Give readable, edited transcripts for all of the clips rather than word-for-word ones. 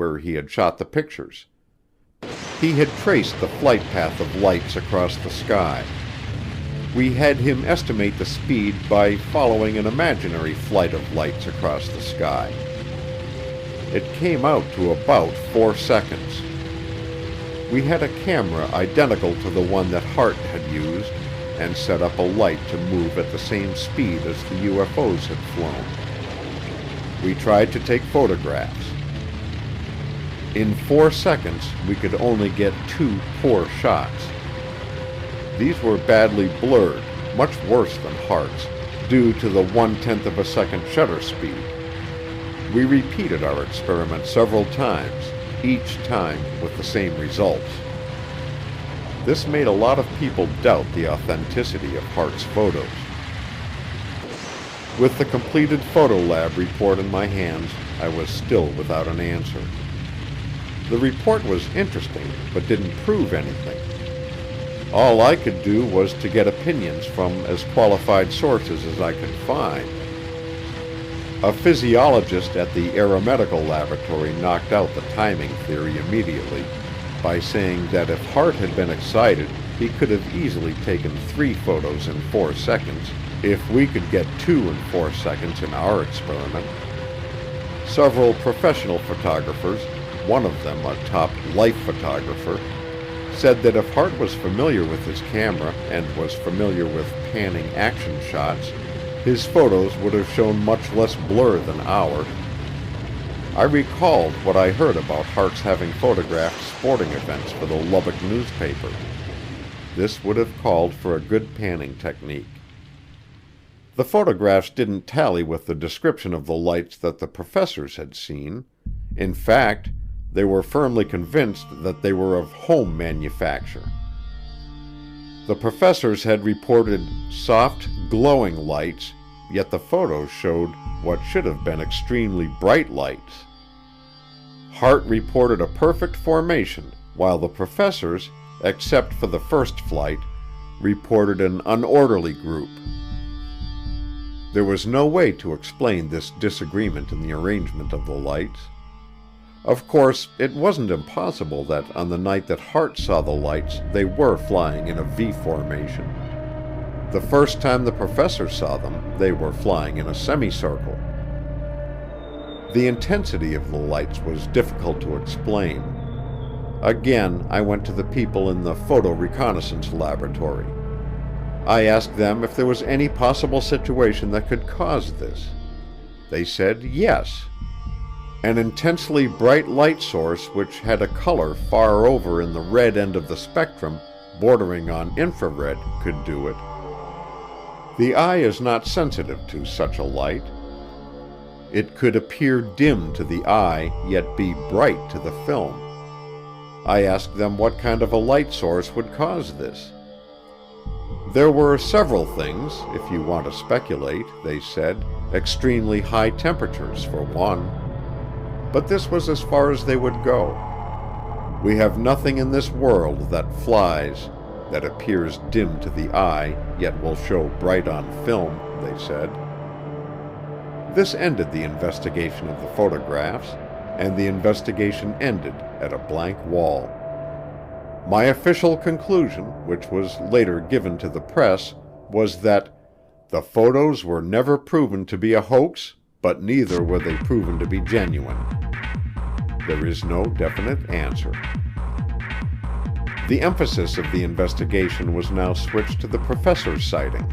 where he had shot the pictures. He had traced the flight path of lights across the sky. We had him estimate the speed by following an imaginary flight of lights across the sky. It came out to about 4 seconds. We had a camera identical to the one that Hart had used and set up a light to move at the same speed as the UFOs had flown. We tried to take photographs. In 4 seconds, we could only get 2 poor shots. These were badly blurred, much worse than Hart's, due to the 1/10 of a second shutter speed. We repeated our experiment several times, each time with the same results. This made a lot of people doubt the authenticity of Hart's photos. With the completed photo lab report in my hands, I was still without an answer. The report was interesting, but didn't prove anything. All I could do was to get opinions from as qualified sources as I could find. A physiologist at the aeromedical laboratory knocked out the timing theory immediately by saying that if Hart had been excited, he could have easily taken 3 photos in 4 seconds if we could get 2 in 4 seconds in our experiment. Several professional photographers, one of them a top life photographer, said that if Hart was familiar with his camera and was familiar with panning action shots, his photos would have shown much less blur than ours. I recalled what I heard about Hart's having photographed sporting events for the Lubbock newspaper. This would have called for a good panning technique. The photographs didn't tally with the description of the lights that the professors had seen. In fact, they were firmly convinced that they were of home manufacture. The professors had reported soft, glowing lights, yet the photos showed what should have been extremely bright lights. Hart reported a perfect formation, while the professors, except for the first flight, reported an unorderly group. There was no way to explain this disagreement in the arrangement of the lights. Of course, it wasn't impossible that on the night that Hart saw the lights, they were flying in a V formation. The first time the professor saw them, they were flying in a semicircle. The intensity of the lights was difficult to explain. Again, I went to the people in the photo reconnaissance laboratory. I asked them if there was any possible situation that could cause this. They said yes. An intensely bright light source which had a color far over in the red end of the spectrum, bordering on infrared, could do it. The eye is not sensitive to such a light. It could appear dim to the eye, yet be bright to the film. I asked them what kind of a light source would cause this. There were several things, if you want to speculate, they said. Extremely high temperatures, for one. But this was as far as they would go. We have nothing in this world that flies, that appears dim to the eye, yet will show bright on film, they said. This ended the investigation of the photographs, and the investigation ended at a blank wall. My official conclusion, which was later given to the press, was that the photos were never proven to be a hoax, but neither were they proven to be genuine. There is no definite answer. The emphasis of the investigation was now switched to the professor's sighting.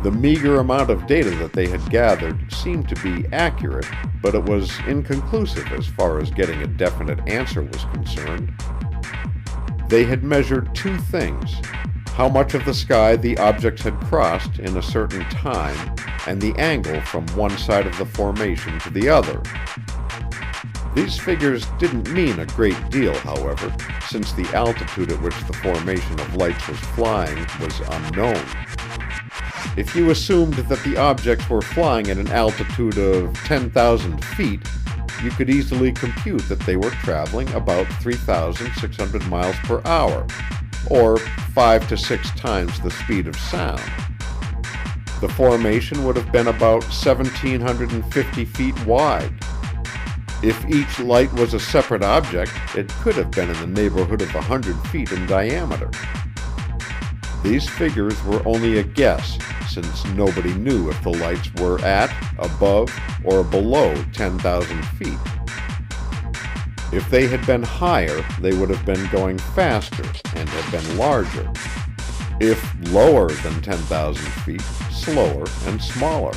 The meager amount of data that they had gathered seemed to be accurate, but it was inconclusive as far as getting a definite answer was concerned. They had measured 2 things: how much of the sky the objects had crossed in a certain time, and the angle from one side of the formation to the other. These figures didn't mean a great deal, however, since the altitude at which the formation of lights was flying was unknown. If you assumed that the objects were flying at an altitude of 10,000 feet, you could easily compute that they were traveling about 3,600 miles per hour, or 5 to 6 times the speed of sound. The formation would have been about 1,750 feet wide. If each light was a separate object, it could have been in the neighborhood of 100 feet in diameter. These figures were only a guess, since nobody knew if the lights were at, above, or below 10,000 feet. If they had been higher, they would have been going faster and have been larger. If lower than 10,000 feet, slower and smaller.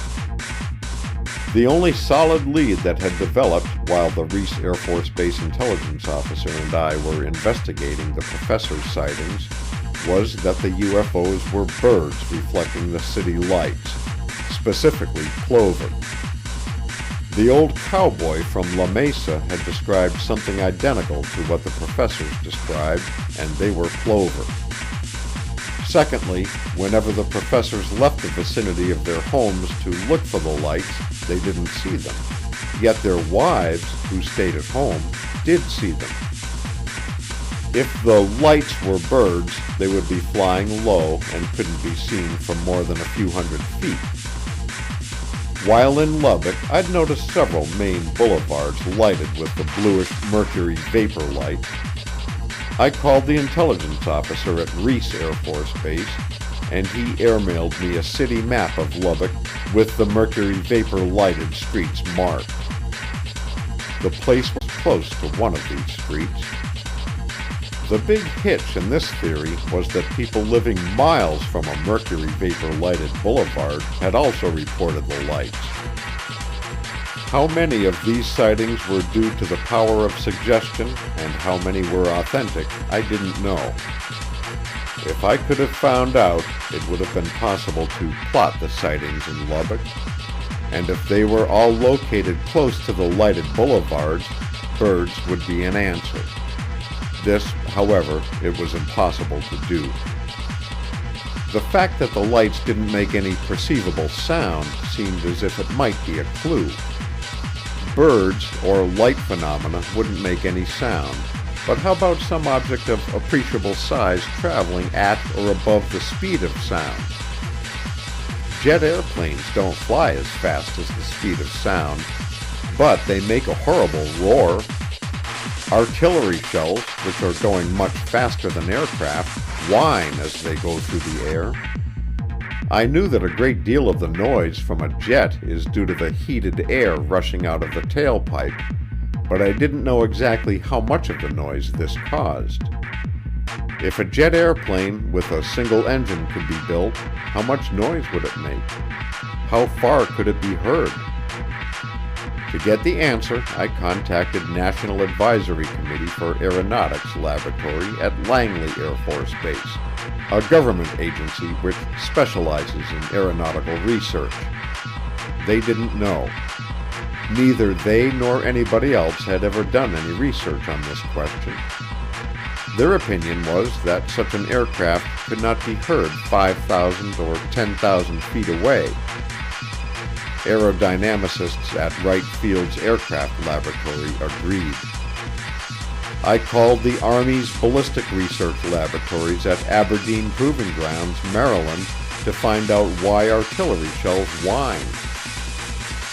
The only solid lead that had developed while the Reese Air Force Base intelligence officer and I were investigating the professor's sightings was that the UFOs were birds reflecting the city lights, specifically plover. The old cowboy from La Mesa had described something identical to what the professors described, and they were plover. Secondly, whenever the professors left the vicinity of their homes to look for the lights, they didn't see them. Yet their wives, who stayed at home, did see them. If the lights were birds, they would be flying low and couldn't be seen from more than a few hundred feet. While in Lubbock, I'd noticed several main boulevards lighted with the bluish mercury vapor light. I called the intelligence officer at Reese Air Force Base, and he airmailed me a city map of Lubbock with the mercury vapor lighted streets marked. The place was close to one of these streets. The big hitch in this theory was that people living miles from a mercury vapor lighted boulevard had also reported the lights. How many of these sightings were due to the power of suggestion and how many were authentic, I didn't know. If I could have found out, it would have been possible to plot the sightings in Lubbock. And if they were all located close to the lighted boulevards, birds would be an answer. This, however, it was impossible to do. The fact that the lights didn't make any perceivable sound seemed as if it might be a clue. Birds or light phenomena wouldn't make any sound, but how about some object of appreciable size traveling at or above the speed of sound? Jet airplanes don't fly as fast as the speed of sound, but they make a horrible roar. Artillery shells, which are going much faster than aircraft, whine as they go through the air. I knew that a great deal of the noise from a jet is due to the heated air rushing out of the tailpipe, but I didn't know exactly how much of the noise this caused. If a jet airplane with a single engine could be built, how much noise would it make? How far could it be heard? To get the answer, I contacted National Advisory Committee for Aeronautics Laboratory at Langley Air Force Base, a government agency which specializes in aeronautical research. They didn't know. Neither they nor anybody else had ever done any research on this question. Their opinion was that such an aircraft could not be heard 5,000 or 10,000 feet away. Aerodynamicists at Wright Field's Aircraft Laboratory agreed. I called the Army's Ballistic Research Laboratories at Aberdeen Proving Grounds, Maryland, to find out why artillery shells whine.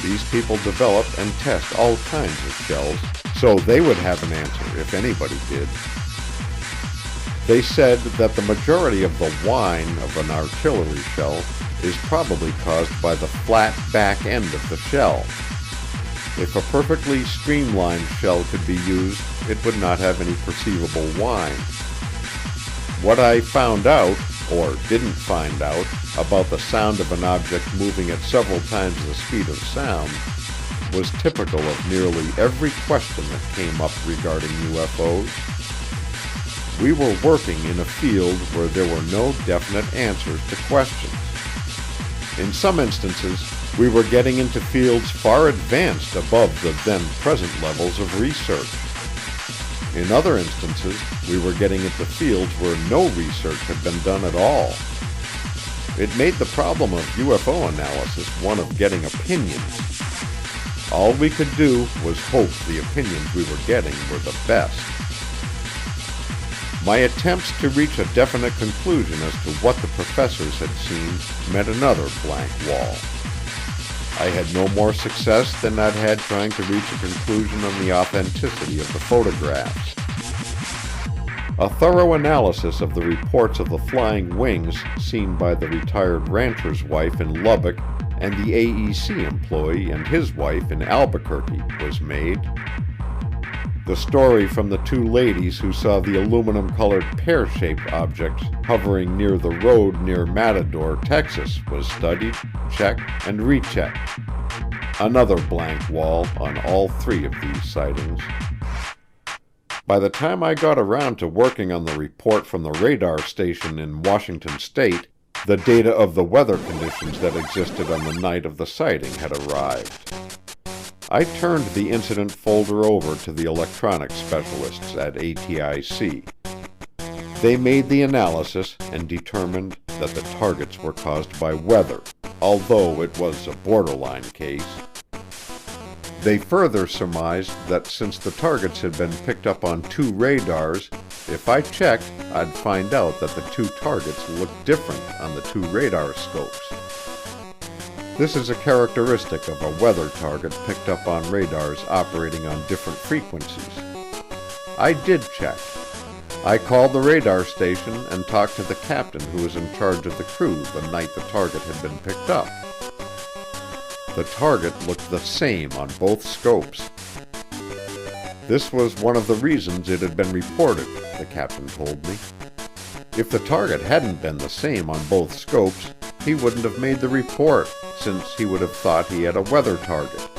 These people develop and test all kinds of shells, so they would have an answer if anybody did. They said that the majority of the whine of an artillery shell is probably caused by the flat back end of the shell. If a perfectly streamlined shell could be used, it would not have any perceivable whine. What I found out, or didn't find out, about the sound of an object moving at several times the speed of sound was typical of nearly every question that came up regarding UFOs. We were working in a field where there were no definite answers to questions. In some instances, we were getting into fields far advanced above the then-present levels of research. In other instances, we were getting into fields where no research had been done at all. It made the problem of UFO analysis one of getting opinions. All we could do was hope the opinions we were getting were the best. My attempts to reach a definite conclusion as to what the professors had seen met another blank wall. I had no more success than I'd had trying to reach a conclusion on the authenticity of the photographs. A thorough analysis of the reports of the flying wings seen by the retired rancher's wife in Lubbock and the AEC employee and his wife in Albuquerque was made. The story from the two ladies who saw the aluminum-colored pear-shaped objects hovering near the road near Matador, Texas, was studied, checked, and rechecked. Another blank wall on all three of these sightings. By the time I got around to working on the report from the radar station in Washington State, the data of the weather conditions that existed on the night of the sighting had arrived. I turned the incident folder over to the electronics specialists at ATIC. They made the analysis and determined that the targets were caused by weather, although it was a borderline case. They further surmised that since the targets had been picked up on two radars, if I checked, I'd find out that the two targets looked different on the two radar scopes. This is a characteristic of a weather target picked up on radars operating on different frequencies. I did check. I called the radar station and talked to the captain who was in charge of the crew the night the target had been picked up. The target looked the same on both scopes. This was one of the reasons it had been reported, the captain told me. If the target hadn't been the same on both scopes, he wouldn't have made the report, since he would have thought he had a weather target.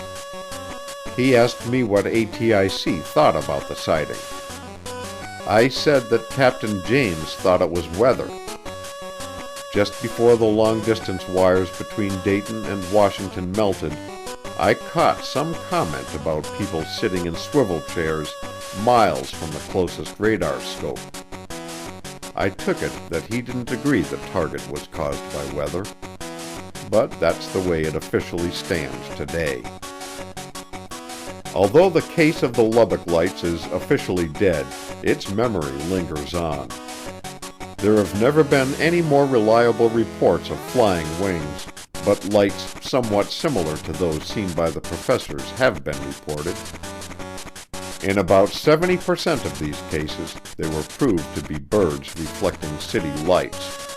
He asked me what ATIC thought about the sighting. I said that Captain James thought it was weather. Just before the long-distance wires between Dayton and Washington melted, I caught some comment about people sitting in swivel chairs miles from the closest radar scope. I took it that he didn't agree the target was caused by weather, but that's the way it officially stands today. Although the case of the Lubbock lights is officially dead, its memory lingers on. There have never been any more reliable reports of flying wings, but lights somewhat similar to those seen by the professors have been reported. In about 70% of these cases, they were proved to be birds reflecting city lights.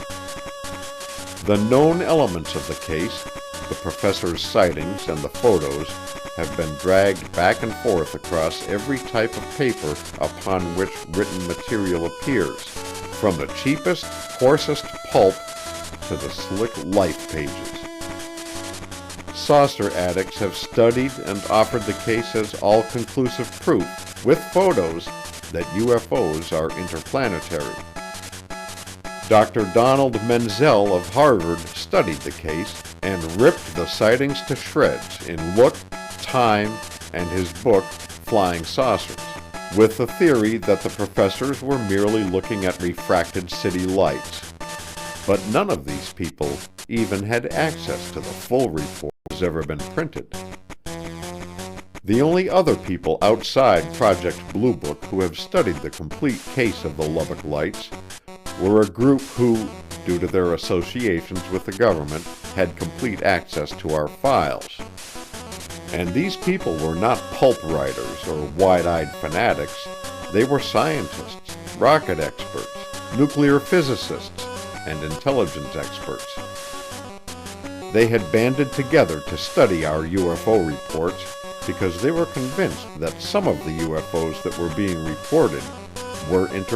The known elements of the case, the professor's sightings and the photos, have been dragged back and forth across every type of paper upon which written material appears, from the cheapest, coarsest pulp to the slick life pages. Saucer addicts have studied and offered the case as all-conclusive proof, with photos, that UFOs are interplanetary. Dr. Donald Menzel of Harvard studied the case and ripped the sightings to shreds in Look, Time, and his book, Flying Saucers, with the theory that the professors were merely looking at refracted city lights. But none of these people even had access to the full report that has ever been printed. The only other people outside Project Blue Book who have studied the complete case of the Lubbock lights were a group who, due to their associations with the government, had complete access to our files. And these people were not pulp writers or wide-eyed fanatics. They were scientists, rocket experts, nuclear physicists, and intelligence experts. They had banded together to study our UFO reports because they were convinced that some of the UFOs that were being reported were